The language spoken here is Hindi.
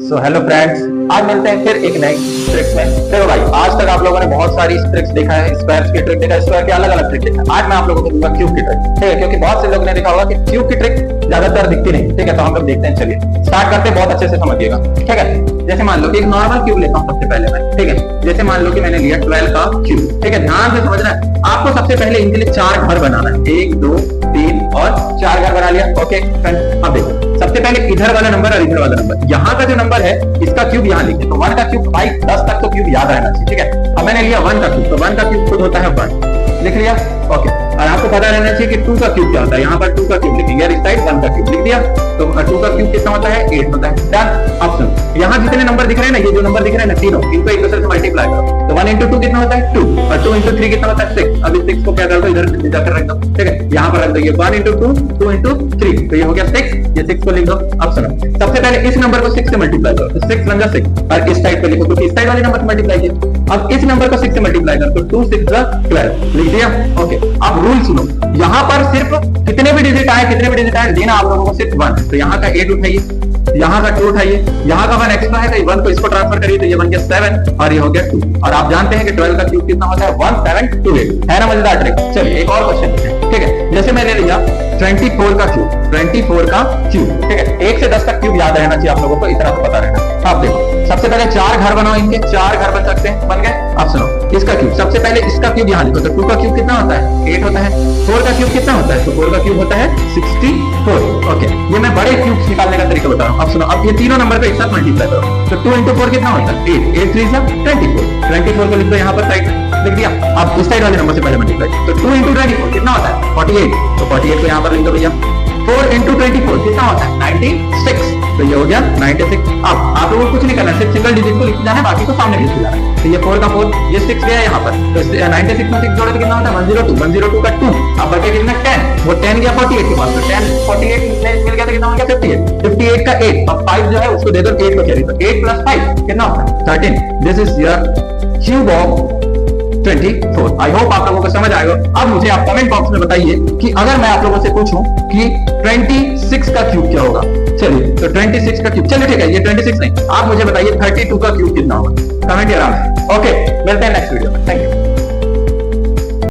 सो हेलो फ्रेंड्स, आज मिलते हैं फिर एक नई ट्रिक्स में। देखो भाई, आज तक आप लोगों ने बहुत सारी ट्रिक्स देखा है, स्क्वायर की ट्रिक देखा है, स्क्वायर के अलग अलग ट्रिक देखा है। आज मैं आप लोगों को दूंगा क्यूब की ट्रिक, ठीक है? क्योंकि बहुत से लोगों ने देखा होगा कि क्यूब की ट्रिक ज्यादातर दिखती नहीं, ठीक है? तो हम लोग देखते हैं, चलिए स्टार्ट करते हैं, बहुत अच्छे से समझिएगा, ठीक है? जैसे मान लो कि एक नॉर्मल क्यूब लेता हूँ सबसे पहले मैं, ठीक है? जैसे मान लो कि मैंने लिया 12 का क्यूब, ठीक है? ध्यान से समझना है, आपको सबसे पहले इनके लिए 4 घर बनाना है, 1 2 3 और 4 घर बना लिया। ओके फ्रेंड, अब देखो सबसे पहले इधर वाला नंबर और इधर वाला नंबर, यहाँ का जो नंबर है इसका क्यूब यहाँ लिखे, तो 1 का क्यूब भाई 10 तक तो क्यूब याद रहना चाहिए, ठीक है? अब मैंने लिया 1 का क्यूब, तो 1 का क्यूब खुद होता है 1, लिख लिया। ओके, और आपको पता रहना चाहिए कि 2 का क्यूब क्या होता है, यहाँ पर 2 का क्यूब लिखेंगे और इस साइड 1 का क्यूब लिख दिया, तो 2 का क्यूब कितना होता है 8 होता है। डन। ऑप्शन, यहाँ जितने नंबर दिख रहे हैं ना, ये जो नंबर दिख रहे हैं ना तीनों, इनको एक दूसरे से मल्टीप्लाई करो, तो 1 into 2 कितना होता है 2 और 2 into 3 कितना होता है 6। अब इस 6 को क्या कर दो, इधर जाकर रख दो, ठीक है? यहाँ पर रख दो, ये 1 into 2 2 into 3, तो ये हो गया 6, ये 6 को लिख दो। अब सुनो, सबसे पहले इस नंबर को 6 से मल्टीप्लाई करो, तो 6 बन जा 6 और इस साइड पे लिखो, तो इस साइड वाले नंबर से मल्टीप्लाई किया। अब इस नंबर को 6 से मल्टीप्लाई करो, तो 2 6 12 लिख दिया। ओके, अब रूल सुनो, यहाँ पर सिर्फ कितने भी डिजिट आए, कितने भी डिजिट आए, देना आप लोगों को सिर्फ 1, तो यहाँ का 8 उठाइए, यहाँ का 2 उठाइए, यहाँ का 1 एक्स्ट्रा है, तो 1 को इसको ट्रांसफर करिए, तो ये बन गया 7 और ये हो गया 2। और आप जानते हैं कि 12 का क्यूब कितना होता है 1728, है ना मजेदार ट्रिक? चलिए एक और क्वेश्चन लेते हैं, ठीक है? जैसे मैंने लिया 24 का क्यूब, 24 का क्यूब, ठीक है? 1 से 10 तक क्यूब याद रहना चाहिए आप लोगों को, इतना तो पता रहना। आप देखो सबसे पहले 4 घर बनाओ, इनके 4 घर बन सकते हैं, बन गए। आप सुनो, इसका क्यूब सबसे पहले इसका क्यूब यहाँ लिखो, तो 2 का क्यूब कितना होता है 8 होता है, 4 का क्यूब कितना होता है, तो 4 का क्यूब होता है 64। ओके, ये मैं बड़े क्यूब्स निकालने का तरीका बता रहा हूँ। अब सुनो, अब ये तीनों नंबर पे एक साथ मल्टीप्लाई करो, तो 2 into 4 कितना होता है 8, 8 3 जा 24, 24 को लिख दो यहाँ पर साइड में, लिख दिया। अब इस साइड वाले नंबर से पहले मल्टीप्लाई, तो 2 into 24 कितना होता है 48, तो 48 को यहाँ पर लिख दो भैया। 4 into 24 कितना होता है 96, तो ये हो गया 96। अब आप लोगों को कुछ नहीं करना, सिर्फ सिंगल डिजिट को लिख जाना है, बाकी को सामने लिख जाना है। तो ये 4 का 4, ये 6 गया यहाँ पर, तो 96 में 6 जोड़े तो कितना होता है 102, 102 का 2, अब बचे कितना 10, वो 10 गया 48 के पास, तो 10 48 मिल गया, तो कितना हो गया 58, 58 का 8, अब 5 जो है उसको दे दो 8 को कैरी, तो 8 + 5 कितना होता है 13। This is your cube of 24। I hope आप लोगों को समझ आएगा। अब मुझे आप कमेंट बॉक्स में बताइए कि अगर मैं आप लोगों से पूछूं कि 26 का क्यूब क्या होगा। चलिए, तो 26 का क्यूब, चलिए ठीक है, ये 26 नहीं, आप मुझे बताइए 32 का क्यूब कितना होगा, कमेंट करा। ओके, मिलते हैं नेक्स्ट वीडियो में, थैंक यू।